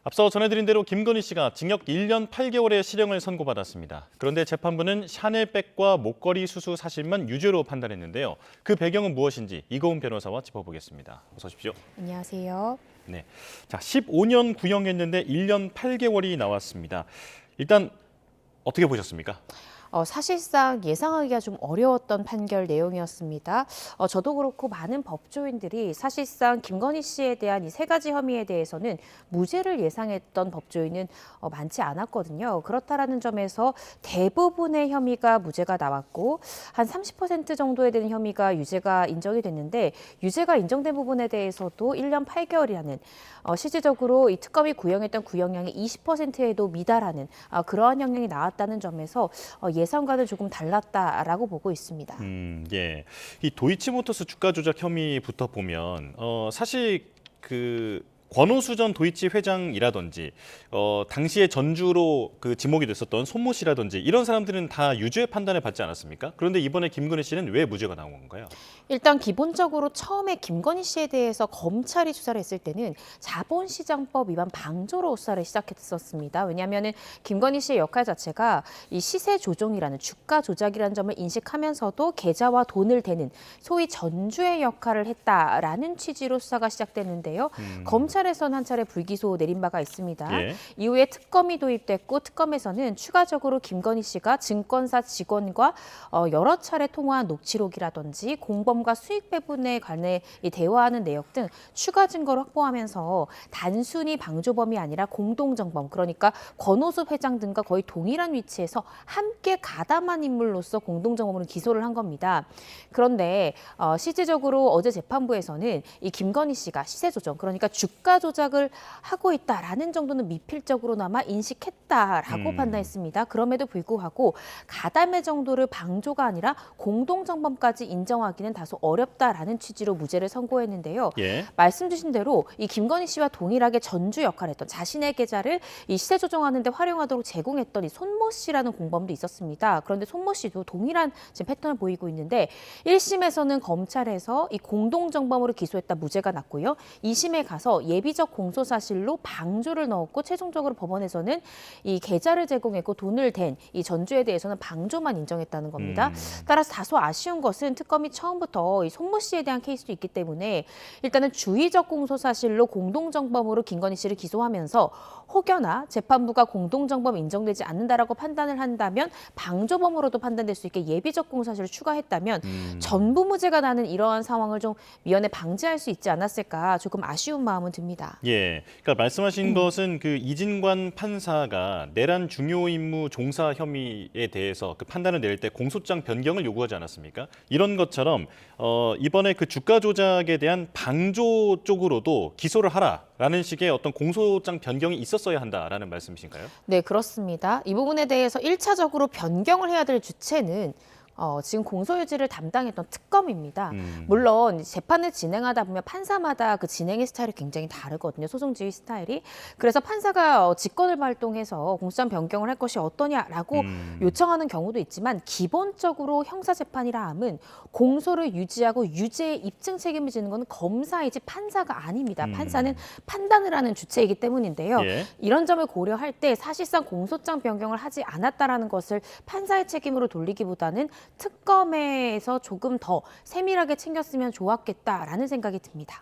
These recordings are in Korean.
앞서 전해드린 대로 김건희 씨가 징역 1년 8개월의 실형을 선고받았습니다. 그런데 재판부는 샤넬백과 목걸이 수수 사실만 유죄로 판단했는데요. 그 배경은 무엇인지 이고은 변호사와 짚어보겠습니다. 어서 오십시오. 안녕하세요. 네, 자 15년 구형했는데 1년 8개월이 나왔습니다. 일단 어떻게 보셨습니까? 사실상 예상하기가 좀 어려웠던 판결 내용이었습니다. 저도 그렇고 많은 법조인들이 사실상 김건희 씨에 대한 이 세 가지 혐의에 대해서는 무죄를 예상했던 법조인은 많지 않았거든요. 그렇다라는 점에서 대부분의 혐의가 무죄가 나왔고 한 30% 정도에 되는 혐의가 유죄가 인정이 됐는데 유죄가 인정된 부분에 대해서도 1년 8개월이라는 실질적으로 이 특검이 구형했던 구형량의 20%에도 미달하는 그러한 형량이 나왔다는 점에서 예상과는 조금 달랐다라고 보고 있습니다. 예. 이 도이치모터스 주가 조작 혐의부터 보면 사실 그 권오수 전 도이치 회장이라든지 당시에 전주로 그 지목이 됐었던 손모 씨라든지 이런 사람들은 다 유죄 판단을 받지 않았습니까? 그런데 이번에 김건희 씨는 왜 무죄가 나온 건가요? 일단 기본적으로 처음에 김건희 씨에 대해서 검찰이 수사를 했을 때는 자본시장법 위반 방조로 수사를 시작했었습니다. 왜냐하면 김건희 씨의 역할 자체가 이 시세 조종이라는 주가 조작이라는 점을 인식하면서도 계좌와 돈을 대는 소위 전주의 역할을 했다라는 취지로 수사가 시작됐는데요. 검찰에서는 한 차례 불기소 내린 바가 있습니다. 예. 이후에 특검이 도입됐고 특검에서는 추가적으로 김건희 씨가 증권사 직원과 여러 차례 통화한 녹취록이라든지 공범과 수익 배분에 관해 대화하는 내역 등 추가 증거를 확보하면서 단순히 방조범이 아니라 공동정범, 그러니까 권오수 회장 등과 거의 동일한 위치에서 함께 가담한 인물로서 공동정범으로 기소를 한 겁니다. 그런데 실질적으로 어제 재판부에서는 이 김건희 씨가 시세 조정, 그러니까 주가 조작을 하고 있다라는 정도는 미필적으로나마 인식했다라고 판단했습니다. 그럼에도 불구하고 가담의 정도를 방조가 아니라 공동정범까지 인정하기는 다소 어렵다라는 취지로 무죄를 선고했는데요. 예. 말씀 주신 대로 이 김건희 씨와 동일하게 전주 역할을 했던 자신의 계좌를 이 시세 조정하는 데 활용하도록 제공했던 이 손모 씨라는 공범도 있었습니다. 그런데 손모 씨도 동일한 지금 패턴을 보이고 있는데 1심에서는 검찰에서 이 공동정범으로 기소했다 무죄가 났고요. 2심에 가서 예비적 공소 사실로 방조를 넣었고 최종적으로 법원에서는 이 계좌를 제공했고 돈을 댄 이 전주에 대해서는 방조만 인정했다는 겁니다. 따라서 다소 아쉬운 것은 특검이 처음부터 이 손모 씨에 대한 케이스도 있기 때문에 일단은 주의적 공소 사실로 공동정범으로 김건희 씨를 기소하면서 혹여나 재판부가 공동정범 인정되지 않는다라고 판단을 한다면 방조범으로도 판단될 수 있게 예비적 공소 사실을 추가했다면 전부 무죄가 나는 이러한 상황을 좀 미연에 방지할 수 있지 않았을까 조금 아쉬운 마음은 듭니다. 예, 그러니까 말씀하신 것은 그 이진관 판사가 내란 중요 임무 종사 혐의에 대해서 그 판단을 내릴 때 공소장 변경을 요구하지 않았습니까? 이런 것처럼 이번에 그 주가 조작에 대한 방조 쪽으로도 기소를 하라라는 식의 어떤 공소장 변경이 있었어야 한다라는 말씀이신가요? 네, 그렇습니다. 이 부분에 대해서 1차적으로 변경을 해야 될 주체는 지금 공소유지를 담당했던 특검입니다. 물론 재판을 진행하다 보면 판사마다 그 진행의 스타일이 굉장히 다르거든요. 소송지휘 스타일이. 그래서 판사가 직권을 발동해서 공소장 변경을 할 것이 어떠냐라고 요청하는 경우도 있지만 기본적으로 형사재판이라 함은 공소를 유지하고 유죄의 입증 책임을 지는 것은 검사이지 판사가 아닙니다. 판사는 판단을 하는 주체이기 때문인데요. 예. 이런 점을 고려할 때 사실상 공소장 변경을 하지 않았다라는 것을 판사의 책임으로 돌리기보다는 특검에서 조금 더 세밀하게 챙겼으면 좋았겠다라는 생각이 듭니다.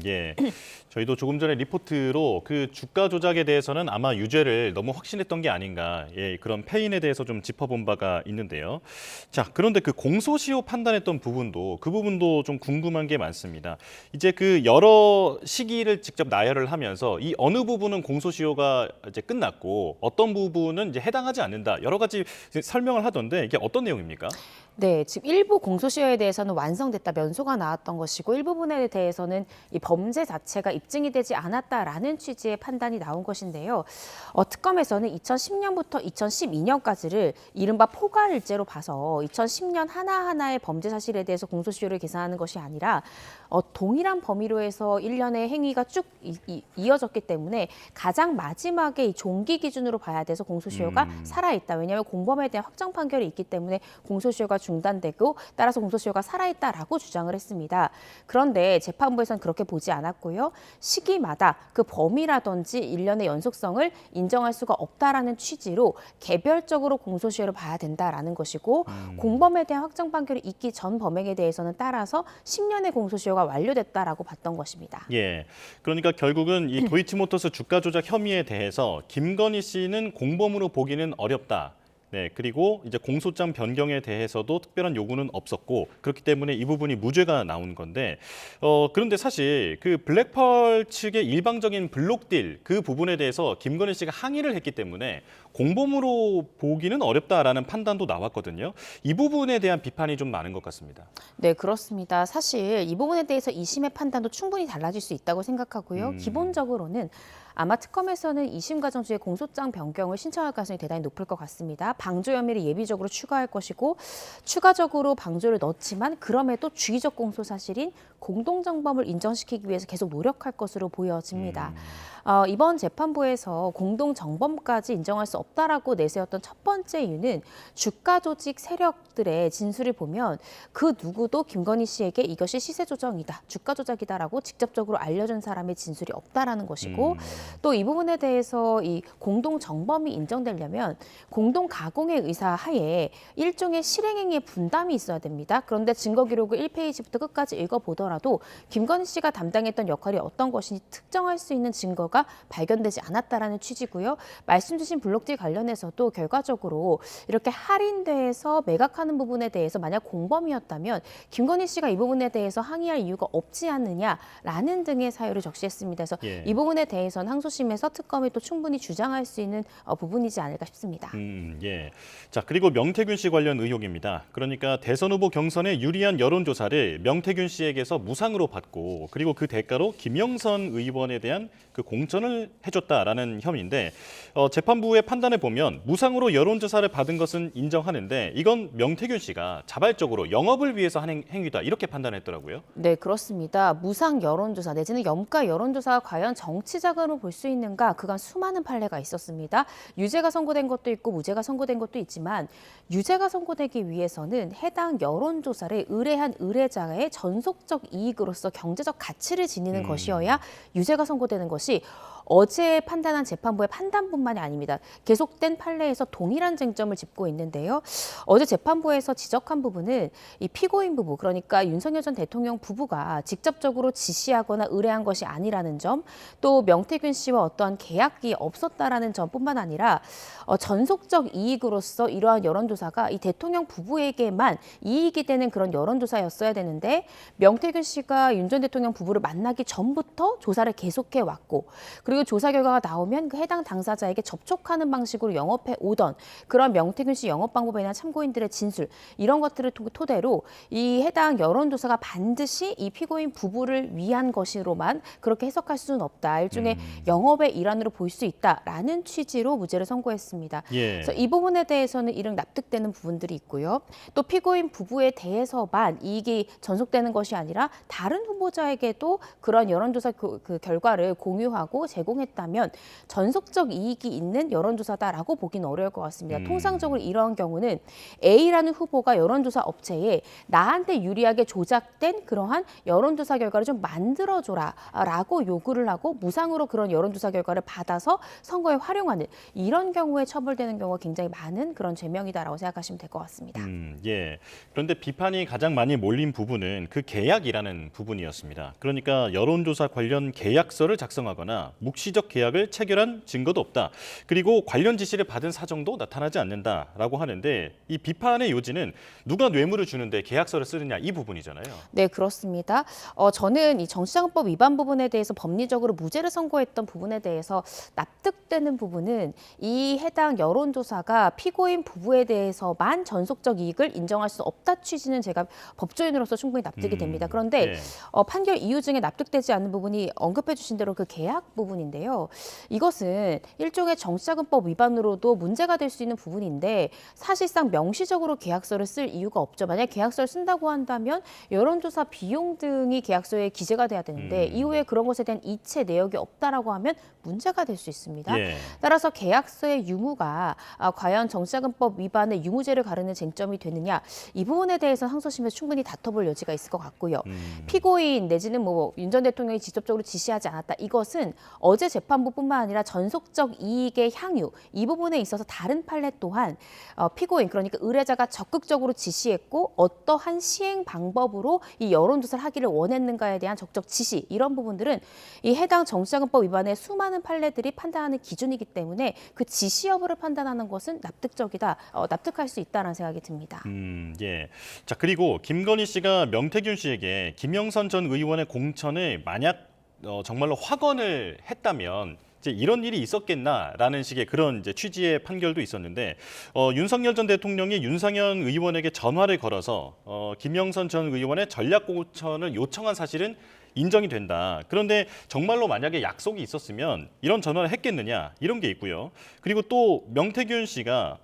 예. 저희도 조금 전에 리포트로 그 주가 조작에 대해서는 아마 유죄를 너무 확신했던 게 아닌가, 예, 그런 패인에 대해서 좀 짚어본 바가 있는데요. 자, 그런데 그 공소시효 판단했던 부분도 그 부분도 좀 궁금한 게 많습니다. 이제 그 여러 시기를 직접 나열을 하면서 이 어느 부분은 공소시효가 이제 끝났고 어떤 부분은 이제 해당하지 않는다, 여러 가지 설명을 하던데 이게 어떤 내용입니까? 네, 지금 일부 공소시효에 대해서는 완성됐다 면소가 나왔던 것이고 일부분에 대해서는 이 범죄 자체가 입증이 되지 않았다라는 취지의 판단이 나온 것인데요. 특검에서는 2010년부터 2012년까지를 이른바 포괄일제로 봐서 2010년 하나하나의 범죄 사실에 대해서 공소시효를 계산하는 것이 아니라 동일한 범위로 해서 일련의 행위가 쭉 이어졌기 때문에 가장 마지막에 이 종기 기준으로 봐야 돼서 공소시효가 살아있다. 왜냐하면 공범에 대한 확정 판결이 있기 때문에 공소시효가 중단되고 따라서 공소시효가 살아있다라고 주장을 했습니다. 그런데 재판부에서는 그렇게 보지 않았고요. 시기마다 그 범위라든지 일련의 연속성을 인정할 수가 없다라는 취지로 개별적으로 공소시효를 봐야 된다라는 것이고 공범에 대한 확정 판결이 있기 전 범행에 대해서는 따라서 10년의 공소시효가 완료됐다라고 봤던 것입니다. 예, 그러니까 결국은 이 도이치모터스 주가 조작 혐의에 대해서 김건희 씨는 공범으로 보기는 어렵다. 네, 그리고 이제 공소장 변경에 대해서도 특별한 요구는 없었고 그렇기 때문에 이 부분이 무죄가 나온 건데 그런데 사실 그 블랙펄 측의 일방적인 블록딜 그 부분에 대해서 김건희 씨가 항의를 했기 때문에 공범으로 보기는 어렵다라는 판단도 나왔거든요. 이 부분에 대한 비판이 좀 많은 것 같습니다. 네, 그렇습니다. 사실 이 부분에 대해서 2심의 판단도 충분히 달라질 수 있다고 생각하고요. 기본적으로는 아마 특검에서는 2심 과정 중에 공소장 변경을 신청할 가능성이 대단히 높을 것 같습니다. 방조 혐의를 예비적으로 추가할 것이고 추가적으로 방조를 넣지만 그럼에도 주의적 공소 사실인 공동정범을 인정시키기 위해서 계속 노력할 것으로 보여집니다. 이번 재판부에서 공동정범까지 인정할 수 없다라고 내세웠던 첫 번째 이유는 주가 조직 세력들의 진술을 보면 그 누구도 김건희 씨에게 이것이 시세 조정이다, 주가 조작이다라고 직접적으로 알려준 사람의 진술이 없다라는 것이고 또 이 부분에 대해서 이 공동정범이 인정되려면 공동 가공의 의사 하에 일종의 실행행위의 분담이 있어야 됩니다. 그런데 증거 기록을 1페이지부터 끝까지 읽어보더라도 김건희 씨가 담당했던 역할이 어떤 것인지 특정할 수 있는 증거가 발견되지 않았다라는 취지고요. 말씀 주신 블록딜 관련해서도 결과적으로 이렇게 할인돼서 매각하는 부분에 대해서 만약 공범이었다면 김건희 씨가 이 부분에 대해서 항의할 이유가 없지 않느냐라는 등의 사유를 적시했습니다. 그래서 예. 이 부분에 대해서는 항소심에서 특검이 또 충분히 주장할 수 있는 부분이지 않을까 싶습니다. 예. 자, 그리고 명태균 씨 관련 의혹입니다. 그러니까 대선 후보 경선에 유리한 여론조사를 명태균 씨에게서 무상으로 받고 그리고 그 대가로 김영선 의원에 대한 그 공천을 해줬다라는 혐의인데 재판부의 판단을 보면 무상으로 여론조사를 받은 것은 인정하는데 이건 명태균 씨가 자발적으로 영업을 위해서 한 행위다 이렇게 판단했더라고요. 네, 그렇습니다. 무상 여론조사 내지는 염가 여론조사가 과연 정치 자금으로 볼 수 있는가 그간 수많은 판례가 있었습니다. 유죄가 선고된 것도 있고 무죄가 선고된 것도 있지만 유죄가 선고되기 위해서는 해당 여론조사를 의뢰한 의뢰자의 전속적 이익으로서 경제적 가치를 지니는 것이어야 유죄가 선고되는 것이 어제 판단한 재판부의 판단뿐만이 아닙니다. 계속된 판례에서 동일한 쟁점을 짚고 있는데요. 어제 재판부에서 지적한 부분은 이 피고인 부부, 그러니까 윤석열 전 대통령 부부가 직접적으로 지시하거나 의뢰한 것이 아니라는 점, 또 명태균 씨와 어떠한 계약이 없었다라는 점뿐만 아니라 전속적 이익으로서 이러한 여론조사가 이 대통령 부부에게만 이익이 되는 그런 여론조사였어야 되는데 명태균 씨가 윤 전 대통령 부부를 만나기 전부터 조사를 계속해 왔고 그리고 조사 결과가 나오면 그 해당 당사자에게 접촉하는 방식으로 영업해 오던 그런 명태균 씨 영업 방법이나 참고인들의 진술 이런 것들을 토대로 이 해당 여론조사가 반드시 이 피고인 부부를 위한 것으로만 그렇게 해석할 수는 없다. 일종의 영업의 일환으로 볼 수 있다라는 취지로 무죄를 선고했습니다. 예. 그래서 이 부분에 대해서는 이런 납득되는 부분들이 있고요. 또 피고인 부부에 대해서만 이익이 전속되는 것이 아니라 다른 후보자에게도 그런 여론조사 그 결과를 공유하고 제공했다면 전속적 이익이 있는 여론조사다라고 보기는 어려울 것 같습니다. 통상적으로 이런 경우는 A라는 후보가 여론조사 업체에 나한테 유리하게 조작된 그러한 여론조사 결과를 좀 만들어줘라라고 요구를 하고 무상으로 그런 여론조사 결과를 받아서 선거에 활용하는 이런 경우에 처벌되는 경우가 굉장히 많은 그런 죄명이다라고 생각하시면 될 것 같습니다. 예. 그런데 비판이 가장 많이 몰린 부분은 그 계약이라는 부분이었습니다. 그러니까 여론조사 관련 계약서를 작성하거나 묵시적 계약을 체결한 증거도 없다. 그리고 관련 지시를 받은 사정도 나타나지 않는다라고 하는데 이 비판의 요지는 누가 뇌물을 주는데 계약서를 쓰느냐 이 부분이잖아요. 네, 그렇습니다. 저는 이 정치자금법 위반 부분에 대해서 법리적으로 무죄를 선고했던 부분에 대해서 납득되는 부분은 이 해당 여론조사가 피고인 부부에 대해서만 전속적 이익을 인정할 수 없다 취지는 제가 법조인으로서 충분히 납득이 됩니다. 그런데 예. 판결 이유 중에 납득되지 않는 부분이 언급해 주신 대로 그 계약 부분인데 부분인데요. 이것은 일종의 정치자금법 위반으로도 문제가 될 수 있는 부분인데 사실상 명시적으로 계약서를 쓸 이유가 없죠. 만약 계약서를 쓴다고 한다면 여론조사 비용 등이 계약서에 기재가 돼야 되는데 이후에 그런 것에 대한 이체 내역이 없다라고 하면 문제가 될 수 있습니다. 예. 따라서 계약서의 유무가 과연 정치자금법 위반의 유무죄를 가르는 쟁점이 되느냐 이 부분에 대해서 항소심에서 충분히 다퉈볼 여지가 있을 것 같고요. 피고인 내지는 뭐 윤 전 대통령이 직접적으로 지시하지 않았다. 이것은 어제 재판부뿐만 아니라 전속적 이익의 향유 이 부분에 있어서 다른 판례 또한 피고인 그러니까 의뢰자가 적극적으로 지시했고 어떠한 시행 방법으로 이 여론조사를 하기를 원했는가에 대한 적적 지시 이런 부분들은 이 해당 정치자금법 위반의 수많은 판례들이 판단하는 기준이기 때문에 그 지시 여부를 판단하는 것은 납득적이다, 납득할 수 있다라는 생각이 듭니다. 예. 자, 그리고 김건희 씨가 명태균 씨에게 김영선 전 의원의 공천을 만약 정말로 확언을 했다면 이제 이런 일이 있었겠나라는 식의 그런 이제 취지의 판결도 있었는데 윤석열 전 대통령이 윤상현 의원에게 전화를 걸어서 김영선 전 의원의 전략 공천을 요청한 사실은 인정이 된다. 그런데 정말로 만약에 약속이 있었으면 이런 전화를 했겠느냐 이런 게 있고요. 그리고 또 명태균 씨가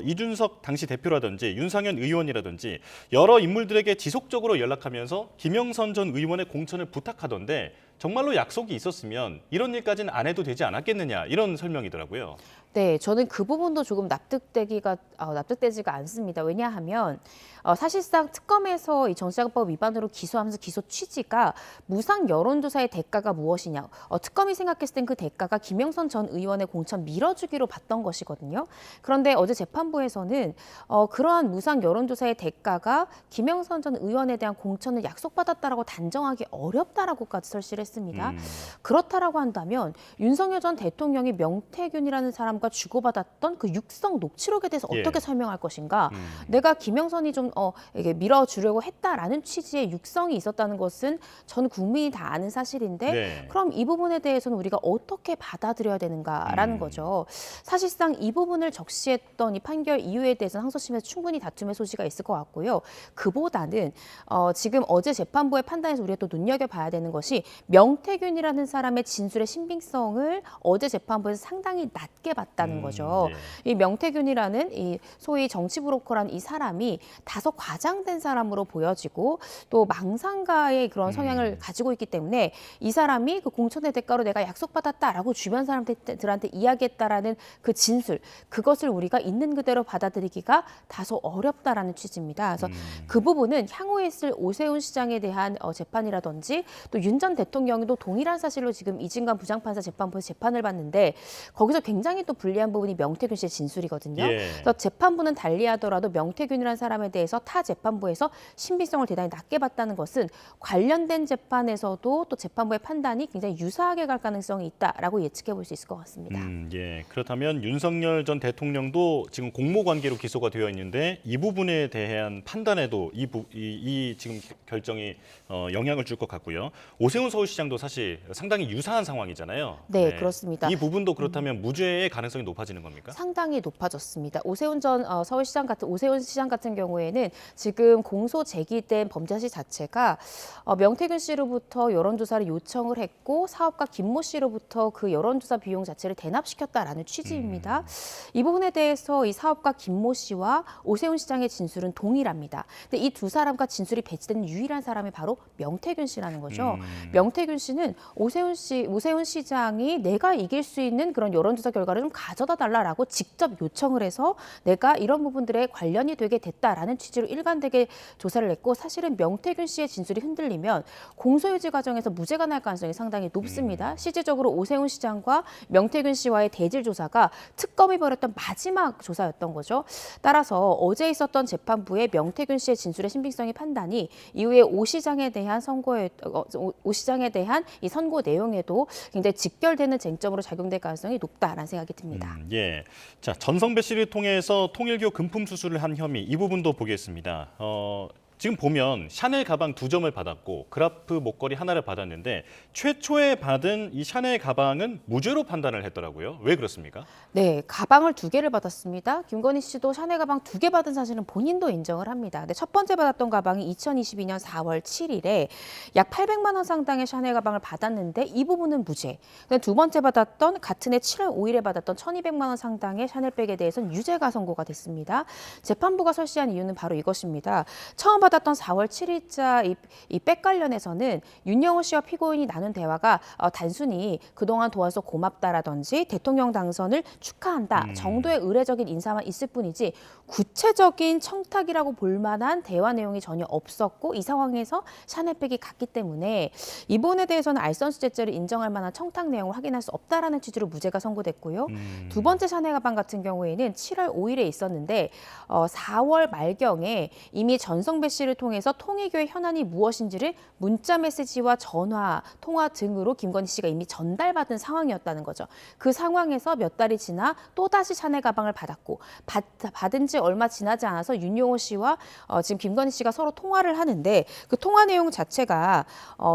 이준석 당시 대표라든지 윤상현 의원이라든지 여러 인물들에게 지속적으로 연락하면서 김영선 전 의원의 공천을 부탁하던데 정말로 약속이 있었으면 이런 일까지는 안 해도 되지 않았겠느냐 이런 설명이더라고요. 네, 저는 그 부분도 조금 납득되지가 않습니다. 왜냐하면 사실상 특검에서 이 정치자금법 위반으로 기소하면서 기소 취지가 무상 여론조사의 대가가 무엇이냐. 특검이 생각했을 땐 그 대가가 김영선 전 의원의 공천 밀어주기로 봤던 것이거든요. 그런데 어제 재판부에서는 그러한 무상 여론조사의 대가가 김영선 전 의원에 대한 공천을 약속받았다라고 단정하기 어렵다라고까지 설치를 했습니다. 그렇다라고 한다면 윤석열 전 대통령이 명태균이라는 사람과 주고받았던 그 육성 녹취록에 대해서 어떻게 설명할 것인가? 내가 김영선이 좀 이게 밀어주려고 했다라는 취지의 육성이 있었다는 것은 전 국민이 다 아는 사실인데 네. 그럼 이 부분에 대해서는 우리가 어떻게 받아들여야 되는가라는 거죠. 사실상 이 부분을 적시했던 이 판결 이유에 대해서는 항소심에서 충분히 다툼의 소지가 있을 것 같고요. 그보다는 지금 어제 재판부의 판단에서 우리가 또 눈여겨봐야 되는 것이 명태균이라는 사람의 진술의 신빙성을 어제 재판부에서 상당히 낮게 봤다는 거죠. 예. 이 명태균이라는 이 소위 정치 브로커라는 이 사람이 다소 과장된 사람으로 보여지고 또 망상가의 그런 성향을 가지고 있기 때문에 이 사람이 그 공천의 대가로 내가 약속받았다라고 주변 사람들한테 이야기했다라는 그 진술 그것을 우리가 있는 그대로 받아들이기가 다소 어렵다라는 취지입니다. 그래서 그 부분은 향후에 있을 오세훈 시장에 대한 재판이라든지 또 윤 전 대통령도 동일한 사실로 지금 이진관 부장판사 재판부에서 재판을 받는데 거기서 굉장히 또 불리한 부분이 명태균 씨의 진술이거든요. 예. 그래서 재판부는 달리하더라도 명태균이라는 사람에 대해서 타 재판부에서 신빙성을 대단히 낮게 봤다는 것은 관련된 재판에서도 또 재판부의 판단이 굉장히 유사하게 갈 가능성이 있다라고 예측해 볼 수 있을 것 같습니다. 예. 그렇다면 윤석열 전 대통령도 지금 공모 관계로 기소가 되어 있는데 이 부분에 대한 판단에도 이 지금 결정이 영향을 줄 것 같고요. 오세훈 서울시장도 사실 상당히 유사한 상황이잖아요. 네, 그렇습니다. 이 부분도 그렇다면 무죄의 가능성이 높아지는 겁니까? 상당히 높아졌습니다. 오세훈 전 오세훈 시장 같은 경우에는 지금 공소 제기된 범죄 사실 자체가 명태균 씨로부터 여론조사를 요청을 했고 사업가 김모 씨로부터 그 여론조사 비용 자체를 대납시켰다라는 취지입니다. 이 부분에 대해서 이 사업가 김모 씨와 오세훈 시장의 진술은 동일합니다. 근데 이 두 사람과 진술이 배치된 유일한 사람이 바로 명태균 씨라는 거죠. 명태균 씨는 오세훈 시장이 내가 이길 수 있는 그런 여론조사 결과를 좀 가져다 달라라고 직접 요청을 해서 내가 이런 부분들에 관련이 되게 됐다라는 취지로 일관되게 조사를 했고 사실은 명태균 씨의 진술이 흔들리면 공소유지 과정에서 무죄가 날 가능성이 상당히 높습니다. 실질적으로 오세훈 시장과 명태균 씨와의 대질 조사가 특검이 벌였던 마지막 조사였던 거죠. 따라서 어제 있었던 재판부의 명태균 씨의 진술의 신빙성의 판단이 이후에 오 시장에 대한 이 선고 내용에도 굉장히 직결되는 쟁점으로 작용될 가능성이 높다라는 생각이 듭니다. 예. 자, 전성배 씨를 통해서 통일교 금품 수수를 한 혐의 이 부분도 보겠습니다. 지금 보면 샤넬 가방 2점을 받았고 그라프 목걸이 하나를 받았는데 최초에 받은 이 샤넬 가방은 무죄로 판단을 했더라고요. 왜 그렇습니까? 네, 가방을 2개를 받았습니다. 김건희 씨도 샤넬 가방 2개 받은 사실은 본인도 인정을 합니다. 근데 첫 번째 받았던 가방이 2022년 4월 7일에 약 800만 원 상당의 샤넬 가방을 받았는데 이 부분은 무죄. 근데 두 번째 받았던 같은 해 7월 5일에 받았던 1,200만 원 상당의 샤넬백에 대해서는 유죄가 선고가 됐습니다. 재판부가 설시한 이유는 바로 이것입니다. 처음 받았던 4월 7일자 이 백 관련해서는 윤여호 씨와 피고인이 나눈 대화가 단순히 그동안 도와서 고맙다라든지 대통령 당선을 축하한다 정도의 의례적인 인사만 있을 뿐이지 구체적인 청탁이라고 볼 만한 대화 내용이 전혀 없었고 이 상황에서 샤넬백이 갔기 때문에 이 부분에 대해서는 알선수재죄를 인정할 만한 청탁 내용을 확인할 수 없다라는 취지로 무죄가 선고됐고요. 두 번째 샤넬 가방 같은 경우에는 7월 5일에 있었는데 4월 말경에 이미 전성배 씨를 통해서 통일교의 현안이 무엇인지를 문자 메시지와 전화, 통화 등으로 김건희 씨가 이미 전달받은 상황이었다는 거죠. 그 상황에서 몇 달이 지나 또다시 샤넬 가방을 받았고 받은 지 얼마 지나지 않아서 윤용호 씨와 지금 김건희 씨가 서로 통화를 하는데 그 통화 내용 자체가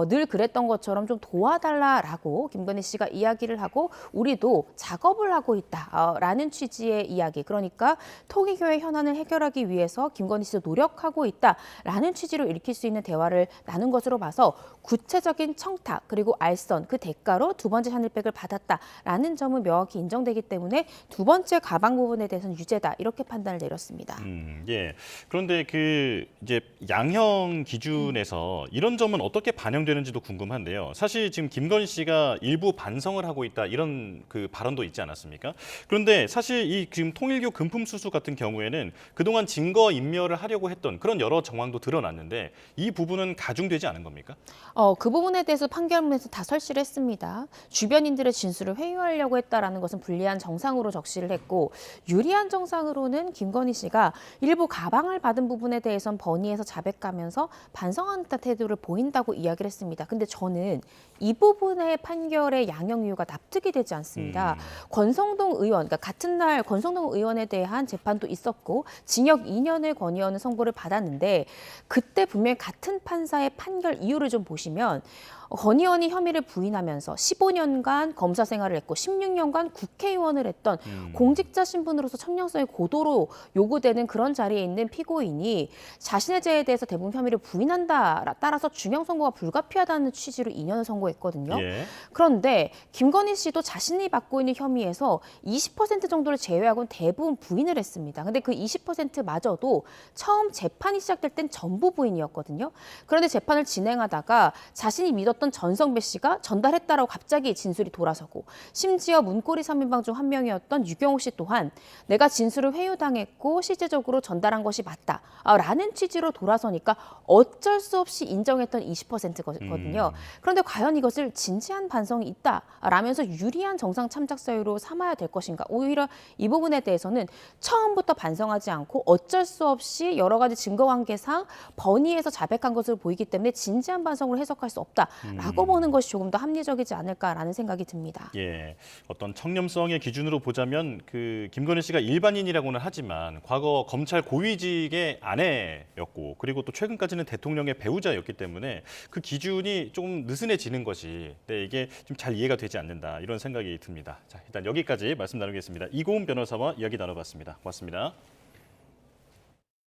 늘 그랬던 것처럼 좀 도와달라라고 김건희 씨가 이야기를 하고 우리도 작업을 하고 있다라는 취지의 이야기. 그러니까 통일교의 현안을 해결하기 위해서 김건희 씨도 노력하고 있다라는 취지로 읽힐 수 있는 대화를 나눈 것으로 봐서 구체적인 청탁 그리고 알선 그 대가로 두 번째 샤넬백을 받았다라는 점은 명확히 인정되기 때문에 두 번째 가방 부분에 대해서는 유죄다 이렇게 판단을 내렸습니다. 예. 그런데 그 이제 양형 기준에서 이런 점은 어떻게 반영되는지도 궁금한데요. 사실 지금 김건희 씨가 일부 반성을 하고 있다 이런 그 발언도 있지 않았습니까? 그런데 사실 이 지금 통일교 금품 수수 같은 경우에는 그동안 증거 인멸을 하려고 했던 그런 여러 정황도 드러났는데 이 부분은 가중되지 않은 겁니까? 그 부분에 대해서 판결문에서 다 설치를 했습니다. 주변인들의 진술을 회유하려고 했다라는 것은 불리한 정상으로 적시를 했고 유리한 정상으로는 김건희 씨가 일부 가방을 받은 부분에 대해선 번의해서 자백하면서 반성하는 듯한 태도를 보인다고 이야기를 했습니다. 근데 저는 이 부분의 판결의 양형 이유가 납득이 되지 않습니다. 권성동 의원, 그러니까 같은 날 권성동 의원에 대한 재판도 있었고 징역 2년을 권 의원은 선고를 받았는데 그때 분명히 같은 판사의 판결 이유를 좀 보시면 권 의원이 혐의를 부인하면서 15년간 검사 생활을 했고 16년간 국회의원을 했던 공직자 신분으로서 청렴성이 고도로 요구되는 그런 자리에 있는 피고인이 자신의 죄에 대해서 대부분 혐의를 부인한다. 따라서 중형 선고가 불가피하다는 취지로 2년을 선고했거든요. 예. 그런데 김건희 씨도 자신이 받고 있는 혐의에서 20% 정도를 제외하고는 대부분 부인을 했습니다. 근데 그 20%마저도 처음 재판이 시작될 땐 전부 부인이었거든요. 그런데 재판을 진행하다가 자신이 믿었던 전성배 씨가 전달했다라고 갑자기 진술이 돌아서고 심지어 문고리 3인방 중 한 명이었던 유경호 씨 또한 내가 진술을 회유당했고 실제적으로 전달한 것이 맞다라는 취지로 돌아서니까 어쩔 수 없이 인정했던 20%거든요. 그런데 과연 이것을 진지한 반성이 있다라면서 유리한 정상 참작 사유로 삼아야 될 것인가? 오히려 이 부분에 대해서는 처음부터 반성하지 않고 어쩔 수 없이 여러 가지 증거 관계상 번의해서 자백한 것으로 보이기 때문에 진지한 반성으로 해석할 수 없다라고 보는 것이 조금 더 합리적이지 않을까라는 생각이 듭니다. 예, 어떤 청렴성의 기준으로 보자면 그 김건희 씨가 일반인이라고는 하지만 과거 검찰 고위직의 아내였고 그리고 또 최근까지는 대통령의 배우자였기 때문에 그 기준이 조금 느슨해지는 것이 이게 좀 잘 이해가 되지 않는다 이런 생각이 듭니다. 자, 일단 여기까지 말씀 나누겠습니다. 이고은 변호사와 이야기 나눠봤습니다. 고맙습니다.